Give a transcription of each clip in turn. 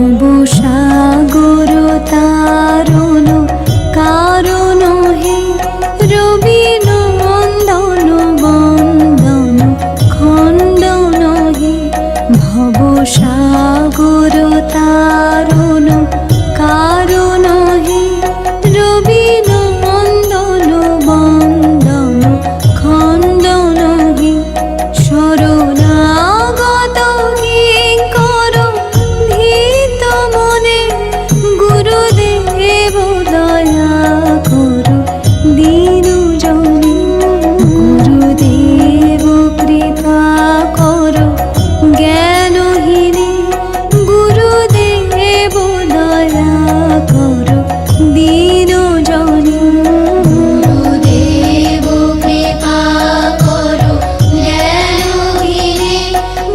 ভবসাগর তারণ কারণ হে রবি নন্দন বন্দন খণ্ডন হে ভবসাগর তারণ কারণ হে রবি নন্দন বন্দন খণ্ডন হে শরণাগত কিঙ্কর ভীত মনে গুরুদেব দয়া করো দীনু জনে গুরুদেব কৃপা করো জ্ঞানহীনে গুরুদেব দয়া করো দীনু জনে গুরুদেব কৃপা করো জ্ঞানহীনে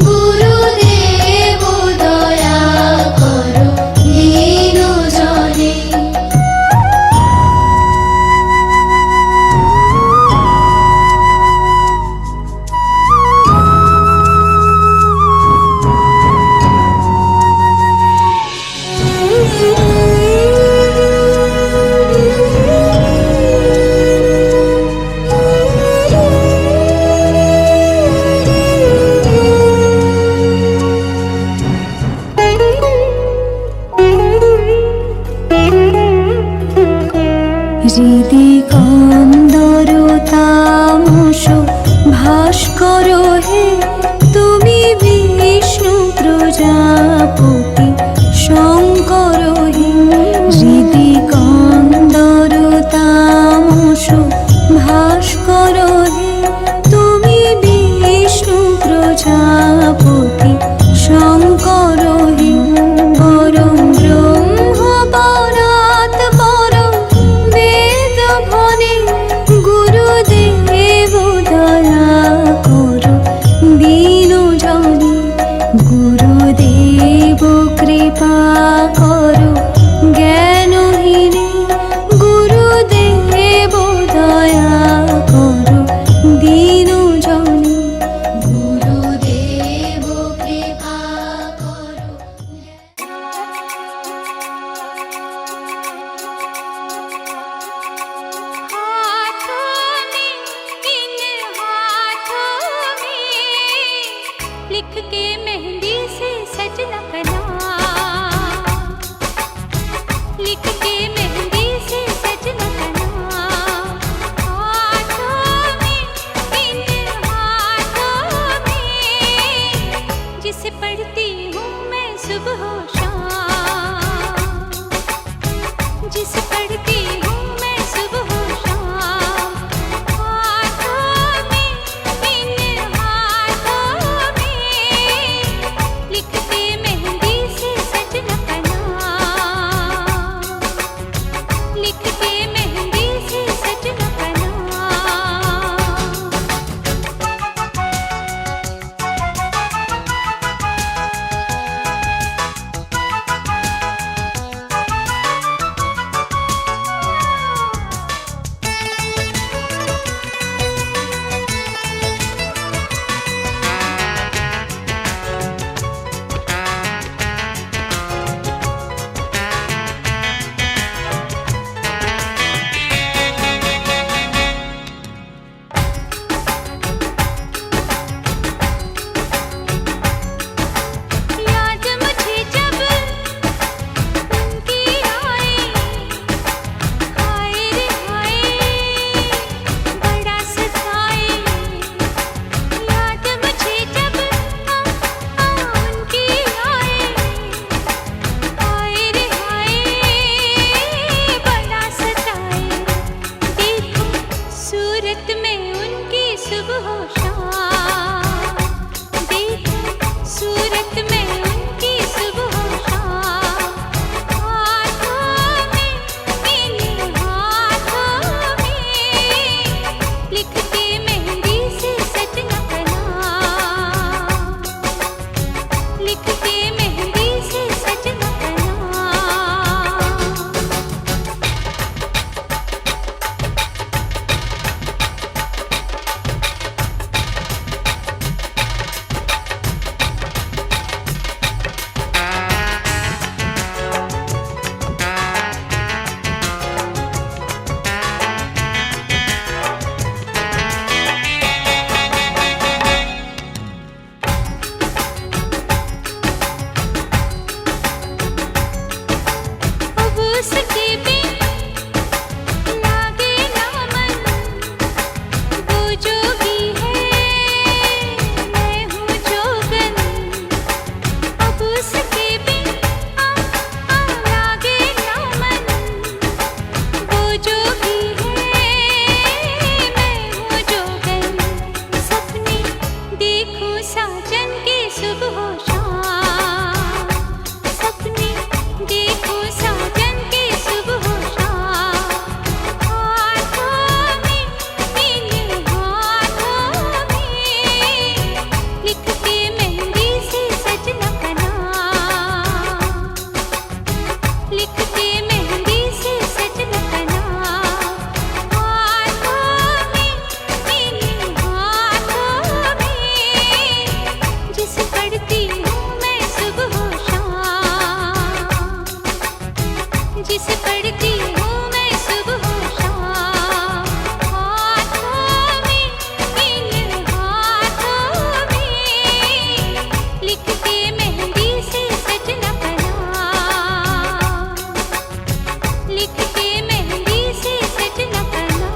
গুরুদেব দয়া করো দীনু জনে হৃদি কন্দর তামস ভাস্কর হে তুমি বিষ্ণু প্রজাপতি শঙ্কর হে হৃদি কন্দর তামস ভাস্কর হে তুমি বিষ্ণু প্রজাপতি শঙ্কর হে পরম ব্রহ্ম পরাৎ পরম বেদ ভনে গুরুদেব দয়া করো দীনু জনে গুরুদেব কৃপা করো জ্ঞানহীনে গুরুদেব দয়া করো দীনু জনে গুরুদেব কৃপা করো हाथों में इन हाथों में लिख के मेहंदी से सजना का नाम लिख के मेहंदी से सजना का नाम हाथों में इन हाथों में जिसे पढ़ती हूँ मैं सुबह शाम जिसे पढ़ती हूँ मैं सुबह शाम हाथों में इन हाथों में लिख के मेहंदी से सजना का नाम लिख के मेहंदी से सजना का नाम याद मुझे जब उनकी आए हाय रे हाय बड़ा सताए याद मुझे जब उनकी आए हाय रे हाय बड़ा सताए देखो सूरत में उनकी सुबह शाम देखो सूरत में उनकी सुबह शाम हाथों में इन हाथों में लिख के मेहंदी से सजना का नाम लिख के मेहंदी से सजना का नाम साजन की सुबह शाम, सपने देखो साजन की सुबह शाम, हाथों में इन हाथों में लिखते मेहंदी से सजना का नाम, लिखते मेहंदी से सजना का नाम, हाथों में इन हाथों में जिसे पढ़ती हूँ मैं सुबह शाम, जिसे पढ़ती हूँ मैं सुबह शाम, हाथों में इन हाथों में लिखते मेहंदी से सजना का नाम, लिखते मेहंदी से सजना का नाम।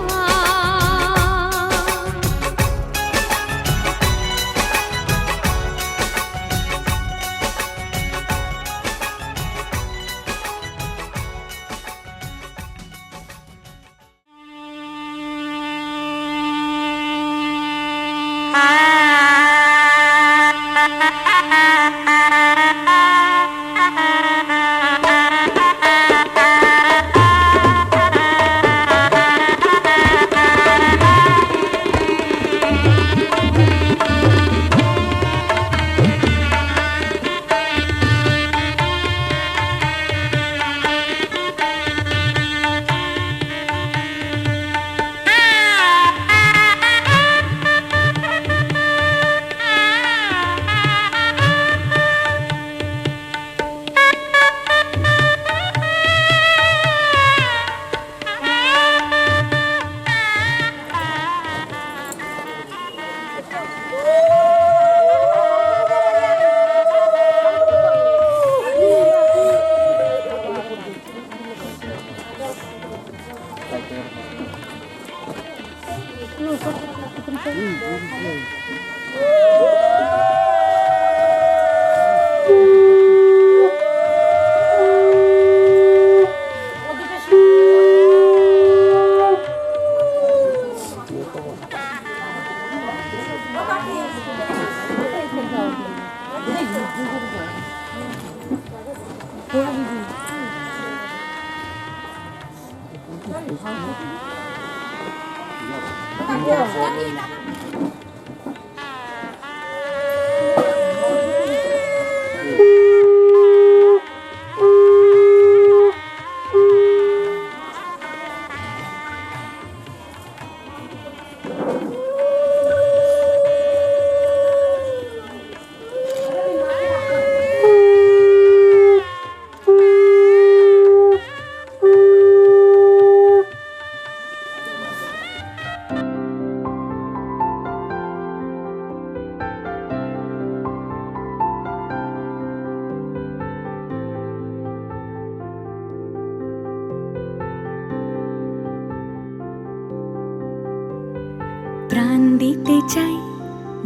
প্রাণ দিতে চাই,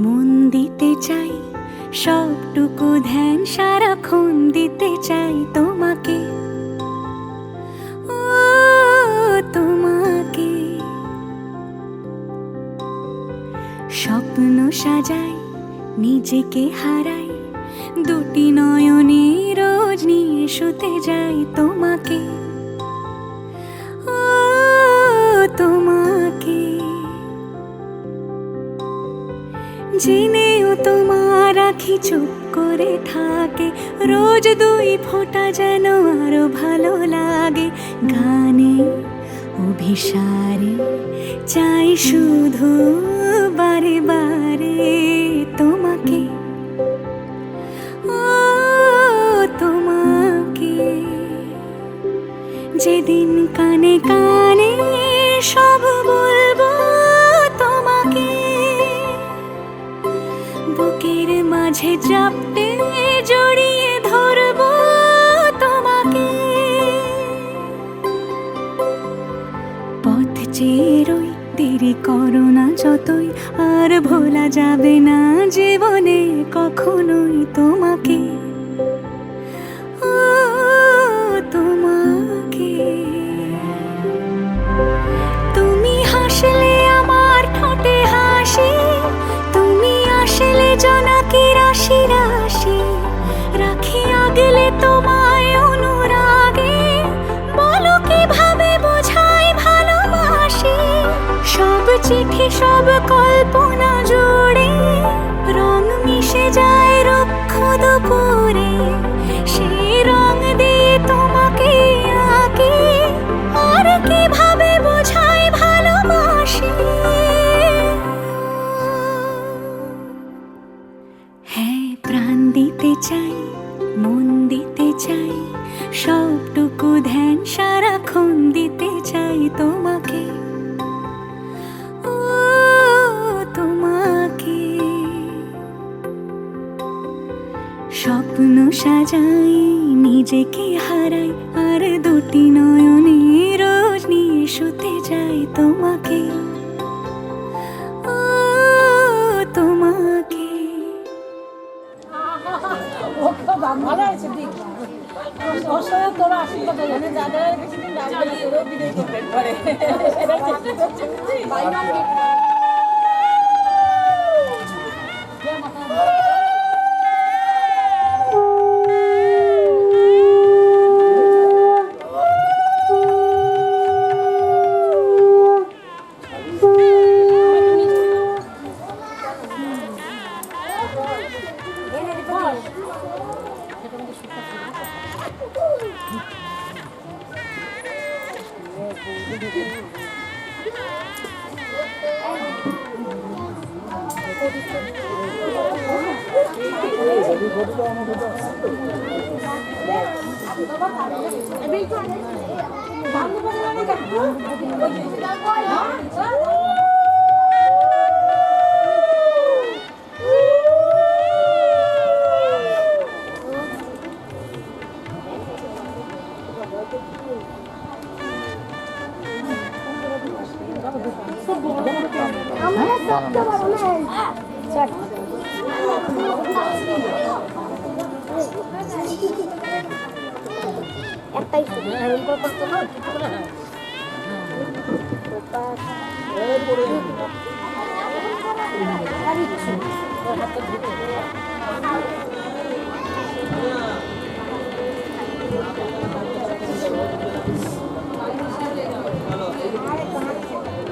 মন দিতে চাই, সবটুকু ধ্যান সারাক্ষণ দিতে চাই তোমাকে, ও তোমাকে। স্বপ্ন সাজাই, নিজেকে হারাই, দুটি নয়নে রোজ নিয়ে শুতে যাই তোমাকে, ও তোমাকে। জেনেও তোমার আখি চুপ করে থাকে, রোজ দুই ফোঁটা যেন আরো ভালো লাগে। গানে অভিসারে চাই শুধু বারে বারে তোমাকে, ও তোমাকে। যেদিন কানে কানে সব বলবো তোমাকে, বুকের মাঝে চাপটে জড়িয়ে ধরবো তোমাকে। পথ চেয়ে রই, দেরি করো না যতই, আর ভোলা যাবে না জীবনে কখনোই তোমাকে, ও তোমাকে। তুমি হাসলে আমার ঠোঁটে হাসি, তুমি আসলে জানা তোমায় অনুরাগে, বলো কিভাবে বোঝাই ভালোবাসি। সব চিঠি সব কল্পনা জুড়ে রং মিশে যায় রুক্ষ দুপুরে, সেই রং দিয়ে তোমাকে আঁকি, আর কিভাবে বোঝাই ভালোবাসি। হ্যাঁ, প্রাণ দিতে চাই, মন দিতে চাই, সবটুকু ধ্যান সারাক্ষণ দিতে চাই তোমাকে, ও তোমাকে। স্বপ্ন সাজাই, নিজেকে হারাই, আর দুটি নয়নে রোজ নিয়ে শুতে যাই তোমাকে, ও তোমাকে। ভালো আছে দিক অবশ্যই তোরা আশীর্বাদ জানে যাদের বেশি দিন লাগবে না তোরাও বিদায় করবেন পরে সেটা চেষ্টা করছি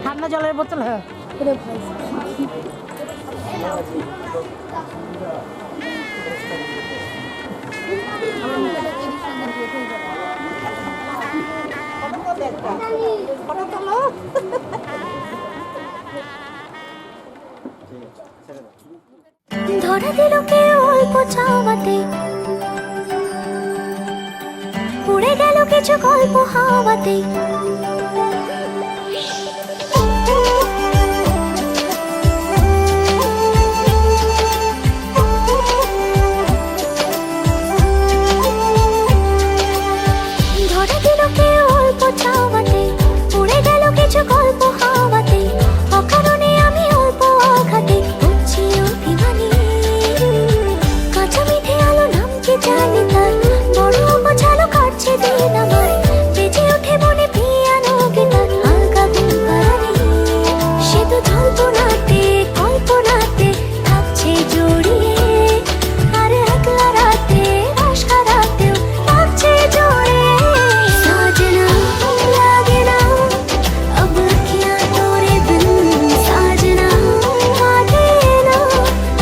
ঠান্ডা জলের বোতল। হ্যাঁ ধরা দিল কে অল্প চাওয়াতে, উড়ে গেল কিছু গল্প হাওয়াতে। ধরা দিল কে অল্প চাওয়াতে, উড়ে গেল কিছু গল্প হাওয়াতে। অকারণে আমি অল্প আঘাতে বুঝছি অভিমানী, কাঁচা মিঠে আলো নাম কি জানি তার, বড় গোছালো কাটছে দিন আমার। বেজে ওঠে মনে পিয়ানো গিটার, হালকা ঘুম পাড়ানি। সে তো কল্পনাতে কল্পনাতে থাকছে জড়িয়ে, আর একলা রাতে রাশ কাটাতেও থাকছে জড়িয়ে। সাজনা লাগে না अब क्या तोरे बिन, साजना काटे ना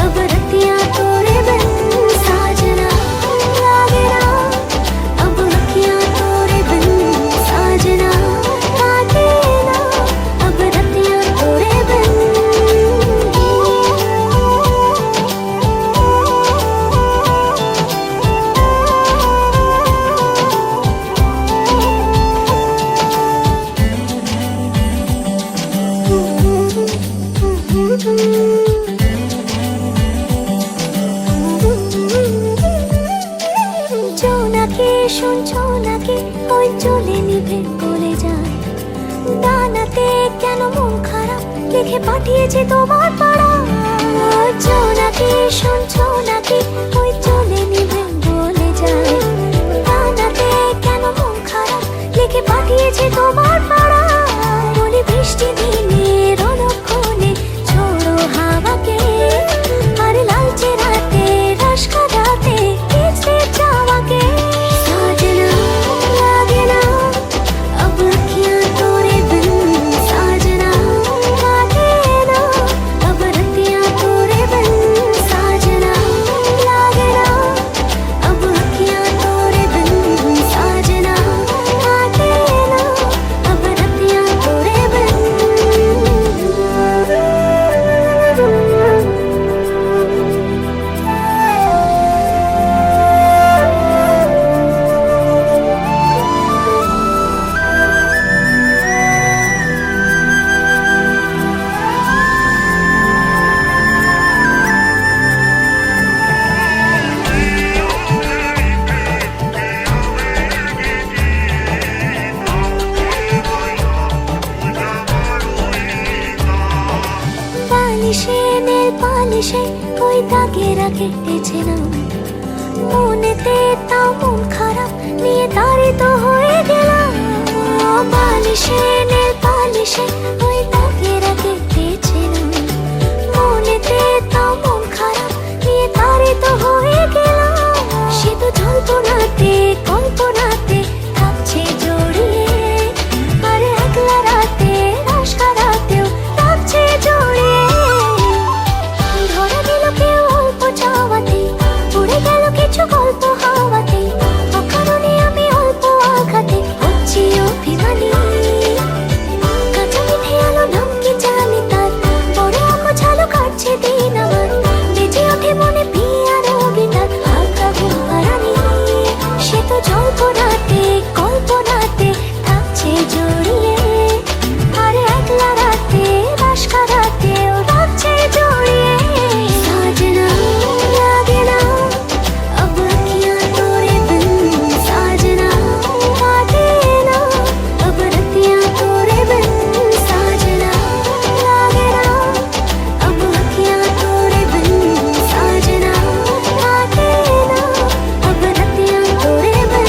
अब रतियां तोरे बिन। साजना लागे ना अब क्या तोरे बिन, साजना काटे ना अब रतियां तोरे बिन। জোনাকে শুনছো নাকি ওই চলে নিভে বলে যায়, দানাতে কেন মন খারাপ লিখে পাঠিয়েছে তোমার পাড়া। জোনাকে শুনছো নাকি ওই চলে নিভে বলে যায়, দানাতে কেন মন খারাপ লিখে পাঠিয়েছে তোমার পাড়া। বলি বৃষ্টি দিনের অলক্ষণে ছোড়ো হাওয়াকে, আর লালচে রাতে রাশ কাটাতে কিসে যাওয়াকে। বালিশে ওই দাগেরা কেটেছে না মনেতে তাও মন খারাপ নিয়ে তাড়িত হয়ে গেলাম বালিশে নীল বালিশে ওই দাগেরা কেটেছে না মনেতে তাও মন খারাপ নিয়ে তাড়িত হয়ে গেলাম সে তো জল্পনাতে কল্পনাতে থাকছে জড়িয়ে আর একলা রাতে রাস্কারাতেও থাকছে জড়িয়ে ধরা দিল কেউ অল্প চাওয়াতে উড়ে গেল কিছু গল্প হাওয়াতে অকারণে আমি অল্প আঘাতে হচ্ছি অভিমানী কাঁচা মিঠে আলো ধমকি জানি তার বড় অগোছালো কাটছে দিন আমার বেজে ওঠে মনে পিয়ানো গিটার হালকা ঘুম হারানি সে তো জল্পনাতে কল্পনাতে থাকছে জড়িয়ে আর একলা রাতে রাস্কারাতেও থাকছে জড়িয়ে সাজনা লাগে না अब अखियाँ तोरे बिन साजना काटे ना अब रतियाँ तोरे बिन साजना लागे ना अब अखियाँ तोरे बिन साजना काटे ना अब रतियाँ तोरे बिन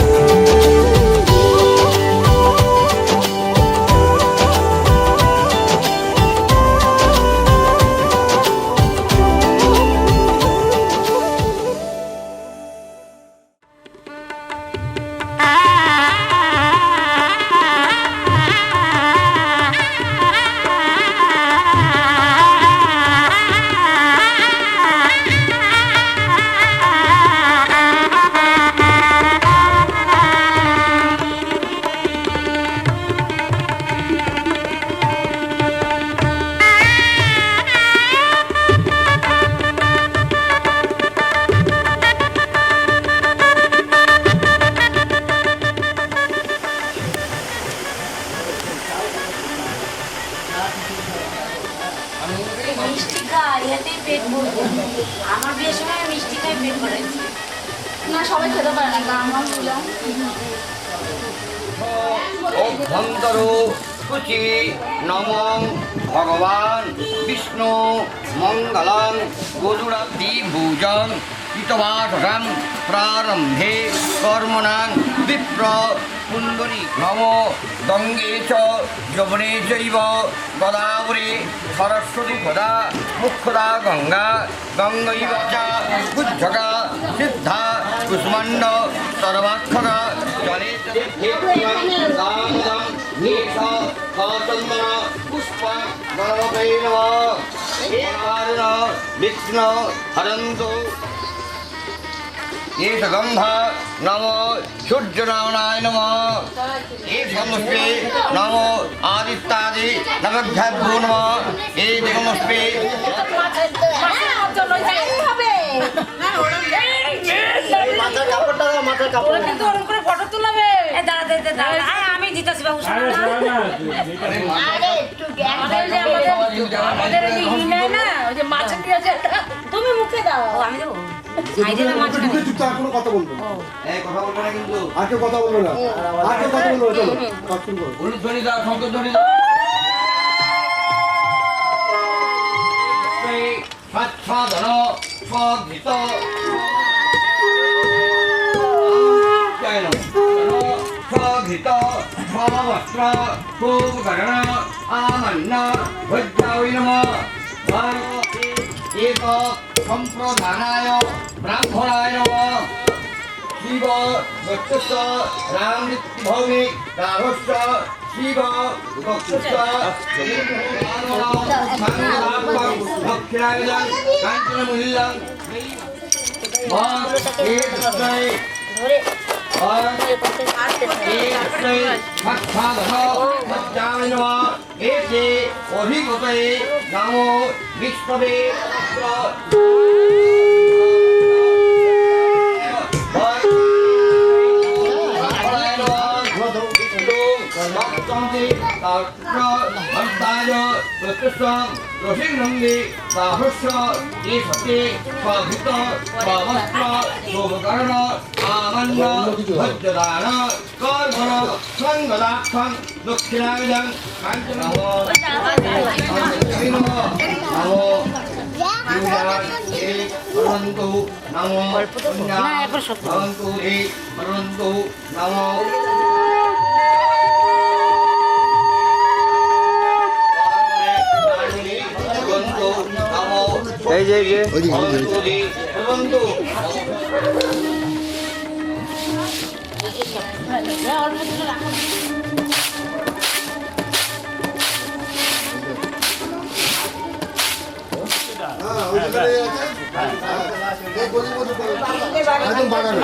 মিষ্টি খাই এতেই পেট ভরবে আমার বিয়ের সময় আমি মিষ্টি খাই পেট ভরেছি না সবাই খেতে পারে না গান গান তুলাম অভ্যন্তর শুচি নমং ভগবান বিষ্ণু মঙ্গলং গোদুরাব্দি ভুজং পিতবাসং প্রারম্ভে কর্মণাং বিপ্র কুণ্ডলী নম গঙ্গে চ যমুনে চৈব গোদাবরী সরস্বতী খোদা মুখ্যদা গঙ্গা গঙ্গৈব চ বুদ্ধকা সিদ্ধা কুষ্মাণ্ড সর্বাক্ষরা জলে পুষ্প বিষ্ণু হরন্তু एष गन्ध नमो सूर्यनारायणाय नमः एष नमस्ते नमो आदित्यादि नवभ्यो नमः एष नमस्ते আমি দিতেছি বাবু তুমি মুখে দাও আমি দেবো কোনো কথা বলবো না। কথা বলবো না কিন্তু আর কেউ কথা বলবো না। আর কেউ কথা বলবো না। চলো, কাজ শুরু করো। উলুধ্বনি দাও শঙ্করধ্বনি দাও স্বাচ্ছাদন স্বঘৃত স্বঘৃত স্ববস্ত্র গোপকরণ আমন্ন ভজ্রায় নমঃ एक संप्रदानाय ब्राह्मणाय नमः शिव भक्तस्य रामनित्यभौमिक राघवस्य शिव भक्तस्य दक्षिणायनं काञ्चनमूल्यं एते अभिगते नमो विष्णवे রসিংনন্দী সাহস্য এ সত্যে স্বভূত স্ববস্ত্র শোভকর্ণ আমন্ন ভজ্রদান কর্মণ সঙ্গদাক্ষং দক্ষিণায়ন কাঞ্চন নমো ভবন্তু নমো ভবন্তু ভবন্তু নমো এই যে একদম বাগান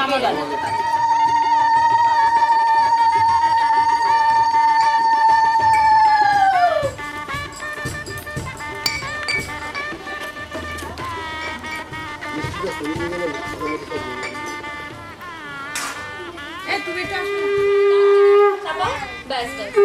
ব্যাস ব্যাস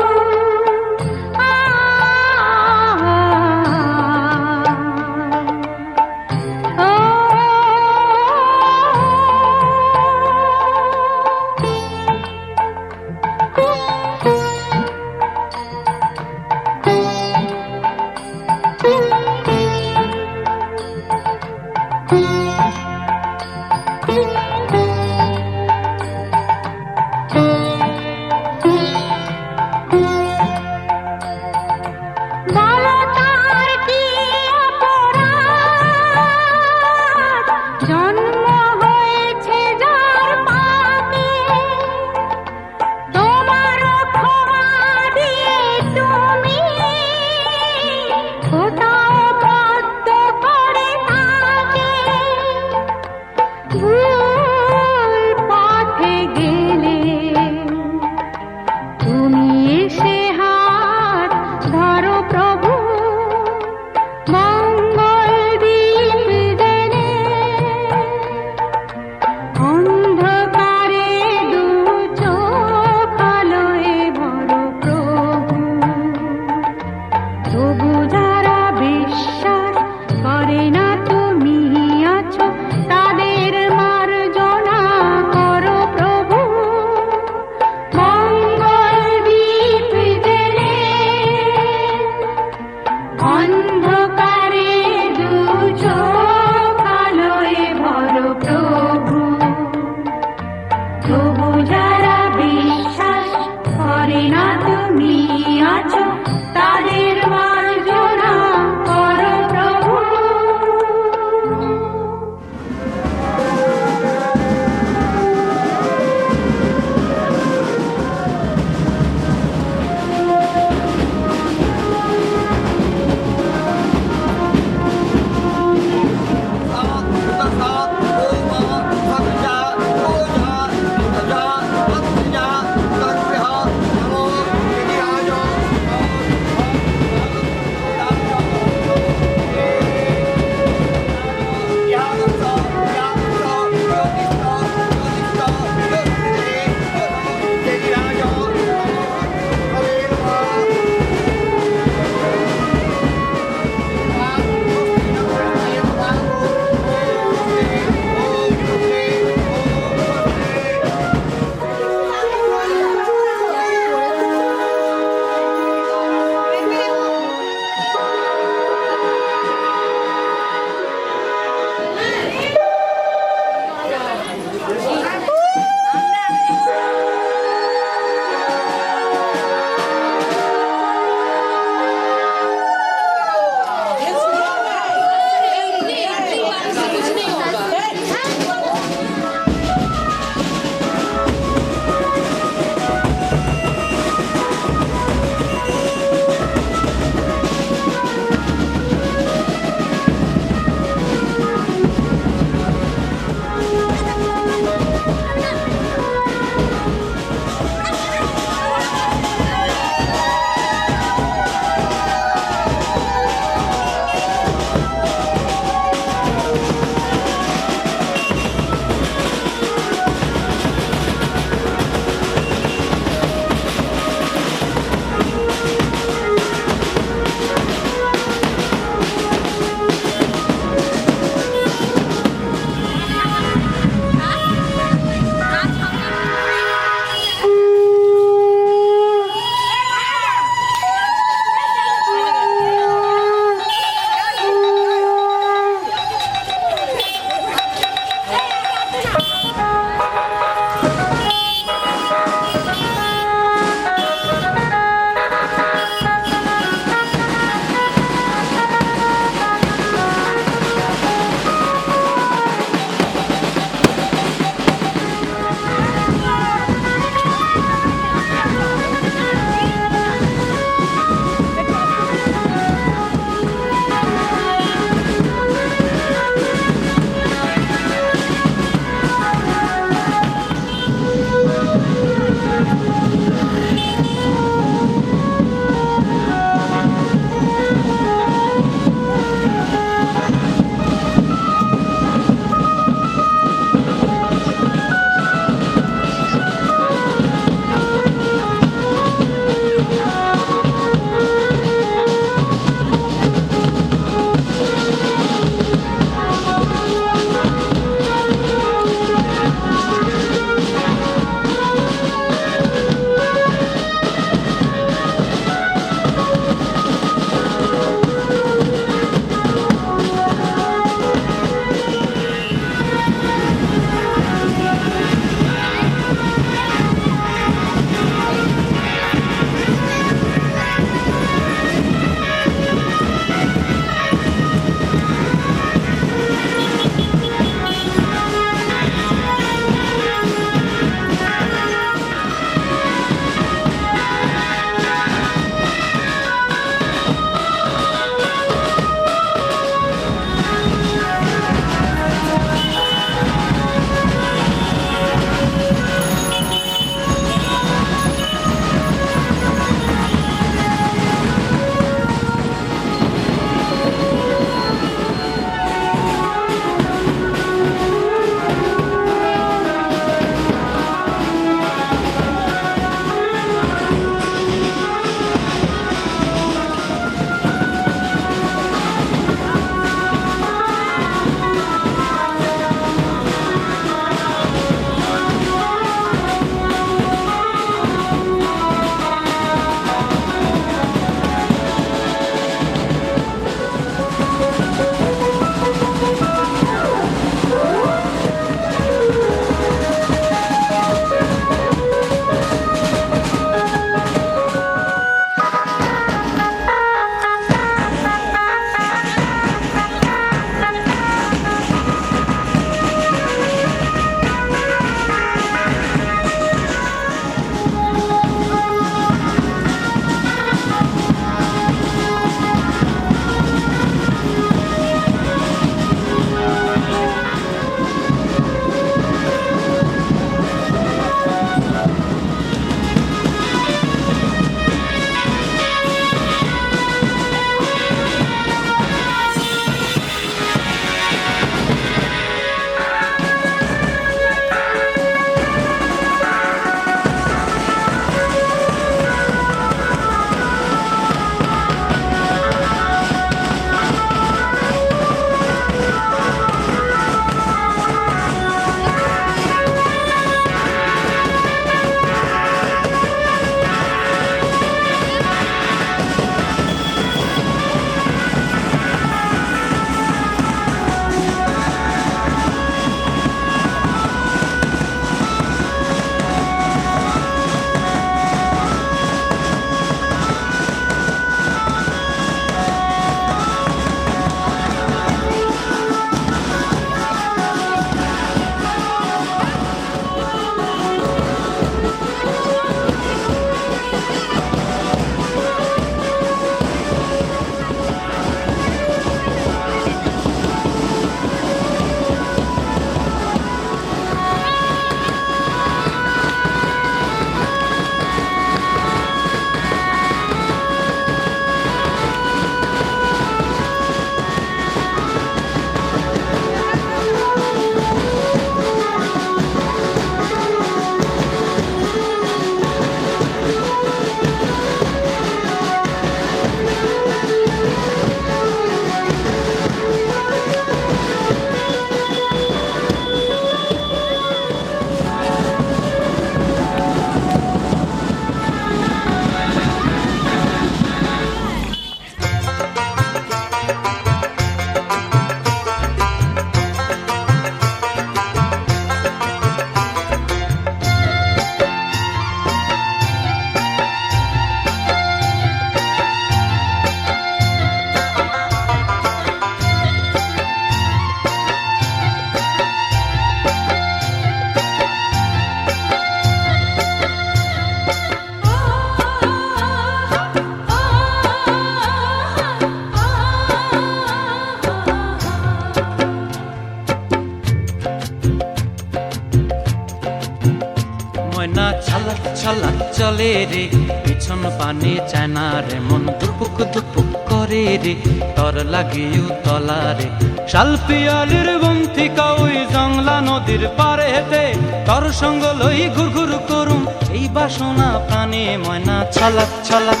ছলাক চলে রে, পিছন পানে চায় না রে, মন দুপুক দুপুক করে রে, তর লাগিও তলারে। শাল পিয়ালির বন্তিকা ওই জংলা নদীর পারে হেতে, তর সঙ্গ লই ঘুর ঘুর করুম এই বাসনা প্রাণে। ময়না ছলাক ছলাক,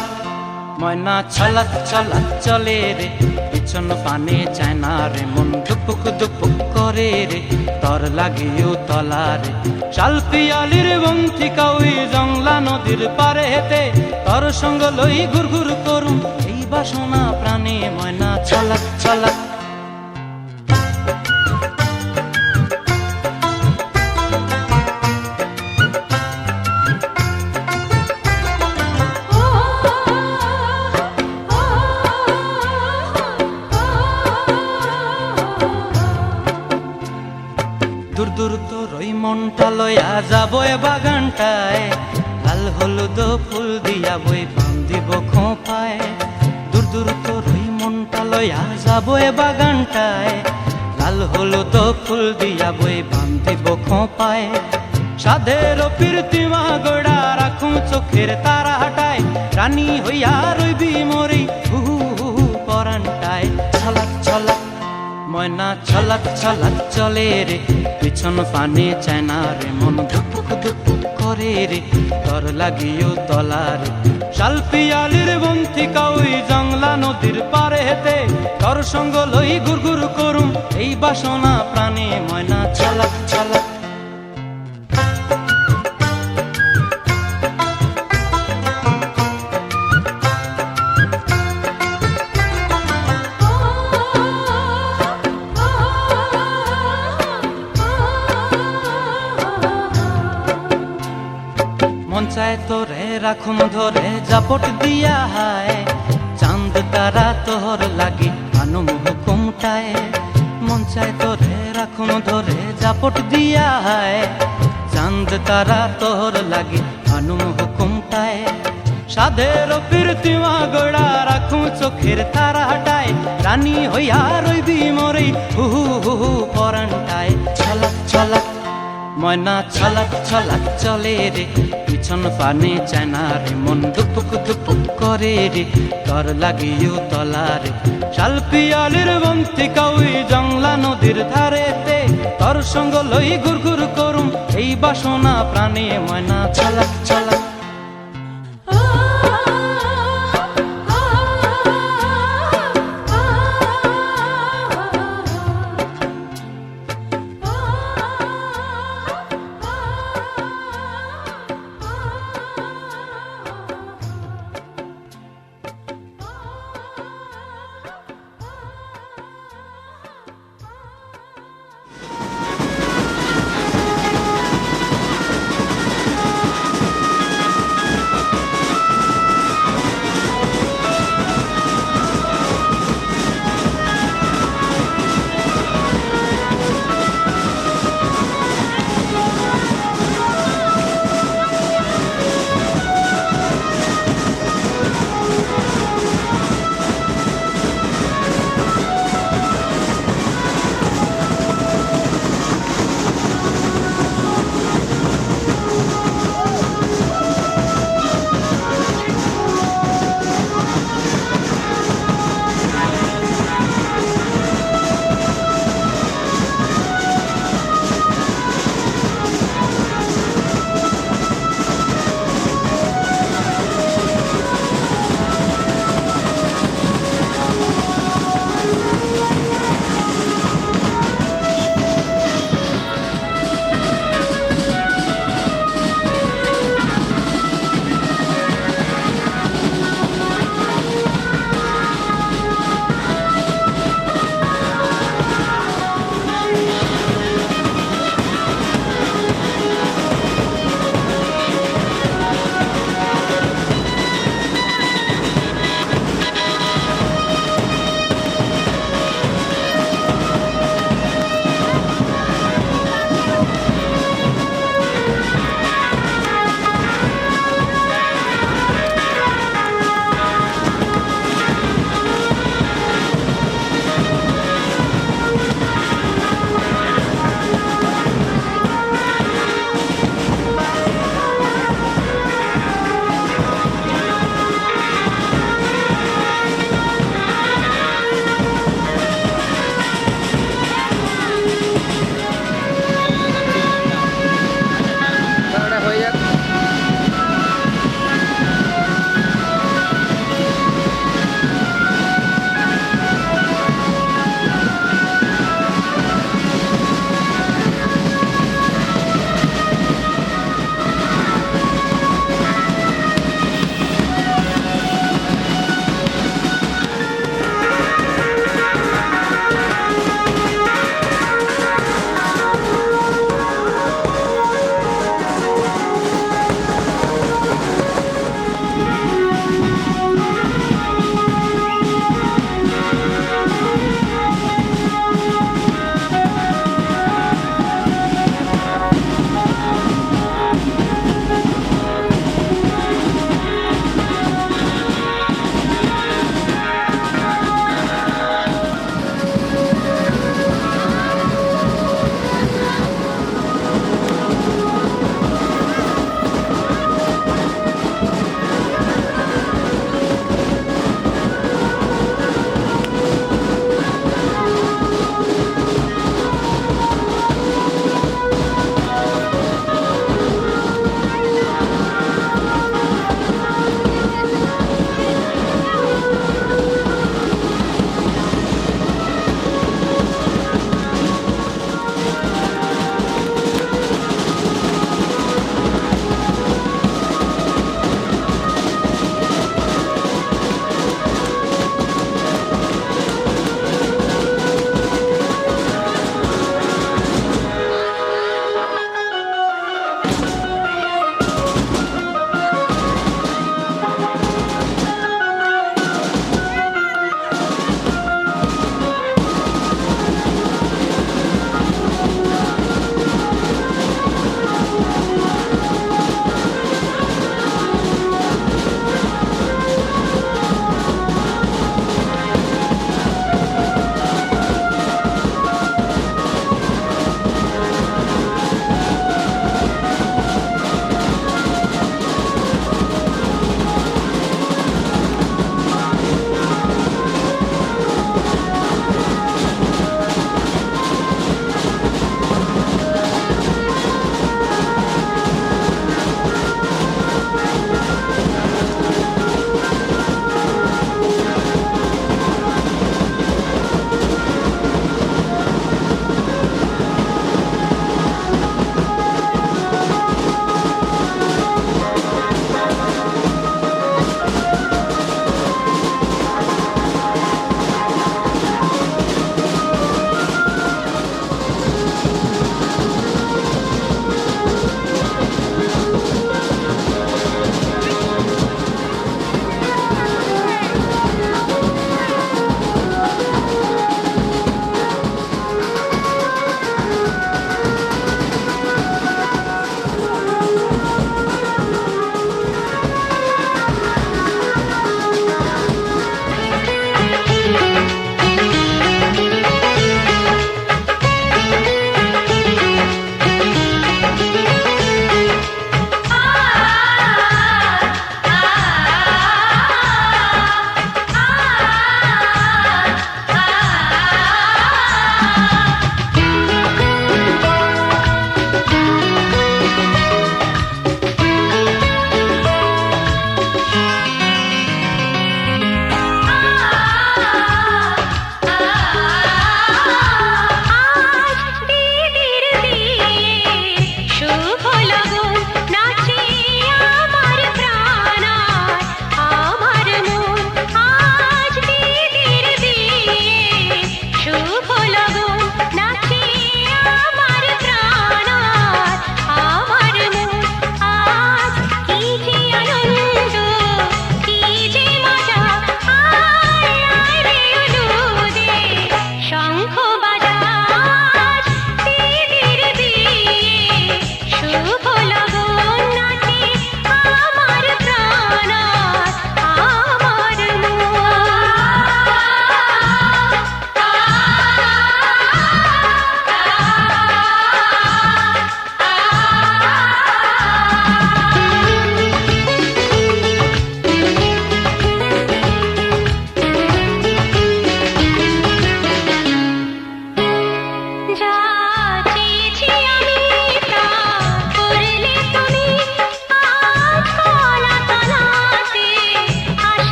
ময়না ছলাক ছলাক চলে রে, পিছন পানে চায় না রে, মন দুপুক দুপুক করে রে, তর লাগিও তলারে। শাল পিয়ালির বন্তিকা ওই জংলা নদীর পারে হেতে, তর সঙ্গ লই ঘুর ঘুর করুম এই বাসনা প্রাণে। ময়না ছলাক ছলাক। দূর দূর তোর ওই মনটা লয়া যাবো এ বাগানটায়, লাল হলুদ ফুল দিয়া বই বান্ধিব খোঁপায়। দূর দূর তোর ওই মনটা লয়া যাবো এ বাগানটায়, লাল হলুদ ফুল দিয়া বই বান্ধিব খোঁপায়। সাধের প্রীতিমা গোড়া রাখুম চোখের তারা হাটায়, রানী হইয়া রইবি মরি হু হু পরানটায়। ছলাক ছলাক, ময়না ছলাক ছলাক চলে রে, পিছন পানে চায় না রে, মন দুপুক দুপুক করে রে, তর লাগিও তলারে। শাল পিয়ালির বন্তিকা ওই জংলা নদীর পারে হেতে, তর সঙ্গ লই ঘুর ঘুর করুম এই বাসনা প্রাণে। ময়না ছলাক ছলাক। মন চায় তোরে রাখুম ধরে জাপট দিয়া হায়, চাঁদ তারা তোর লাগি আনুম হুকুমটায়। মন চায় তোরে রাখুম ধরে জাপট দিয়া হায়, চাঁদ তারা তোর লাগি আনুম হুকুমটায়। সাধের প্রীতিমা গোড়া রাখুম চোখের তারা হাটায়, রানী হইয়া রইবি মরি হু হু পরানটায়। ছলাক ছলাক, ময়না ছলাক ছলাক চলে রে, পিছন পানে চায় না রে, মন দুপুক দুপুক করে রে, তর লাগিও তলারে। শাল পিয়ালির বন্তিকা ওই জংলা নদীর ধারেতে, তর সঙ্গ লই ঘুর ঘুর করুম এই বাসনা প্রাণে। ময়না ছলাক ছলাক।